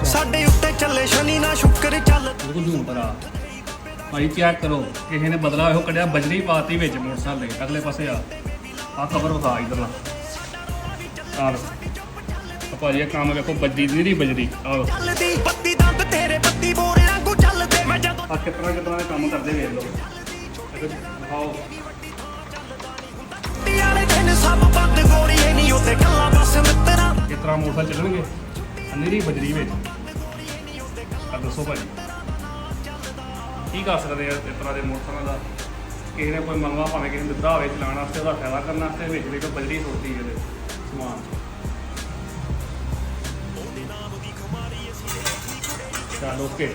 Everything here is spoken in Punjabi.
ਸਾਡੇ ਉੱਤੇ ਚੱਲੇ ਸ਼ਨੀ ਨਾ ਸ਼ੁਕਰ ਚੱਲ ਬਿਲਕੁਲ ਝੂਮ ਭਰਾ ਭਾਈ ਚੈੱਕ ਕਰੋ ਕਿਸੇ ਨੇ ਬਦਲਾ ਇਹੋ ਕੱਢਿਆ ਬਜਰੀ ਪਾਤੀ ਵਿੱਚ ਮੋਟਰਸਾਈਕਲ ਦੇ ਅਗਲੇ ਪਾਸੇ ਆ ਕਵਰ ਵਿਖਾ ਇਧਰਲਾ ਆ ਭਾਜੀ ਇਹ ਕੰਮ ਵੇਖੋ ਬਜਰੀ ਦੀ ਬਜਰੀ ਆਹ ਚੱਲਦੀ ਬੱਤੀ ਦੰਦ ਤੇਰੇ ਬੱਤੀ ਬੋਰੇ ਵਾਂਗੂ ਚੱਲਦੇ ਮੈਂ ਜਦੋਂ ਆ ਕਿਤਨਾ ਦੇ ਕੰਮ ਕਰਦੇ ਵੇਖ ਲਓ ਇਹ ਦਿਖਾਓ ਵਾਲੇ ਦਿਨ ਸਭ ਬੰਦ ਗੋਲੀਏ ਨਹੀਂ ਉੱਤੇ ਗੱਲਾਂ ਬਸ ਮਿੱਤਰਾਂ ਇਸ ਤਰ੍ਹਾਂ ਮੋਟਰਸਾਈਕਲ ਚੱਲਣਗੇ ਅੰਨੇਰੀ ਬਜਰੀ ਵਿੱਚ ਆ ਦੱਸੋ ਭਾਜੀ ਕੀ ਕਰ ਸਕਦੇ ਆ ਇਸ ਤਰ੍ਹਾਂ ਦੇ ਮੋਟਰਸਾਈਕਲਾਂ ਦਾ ਕਿਸੇ ਨੇ ਕੋਈ ਮੰਗਵਾ ਭਾਵੇਂ ਕਿਸੇ ਨੇ ਦਿੱਤਾ ਹੋਵੇ ਚਲਾਉਣ ਵਾਸਤੇ ਉਹਦਾ ਫਾਇਦਾ ਕਰਨ ਵਾਸਤੇ ਵਿੱਚ ਵੀ ਕੋਈ ਬਜਰੀ ਸੋਚਦੀ ਇਹਦੇ ਸਮਾਨ ਚਲੋ ਓਕੇ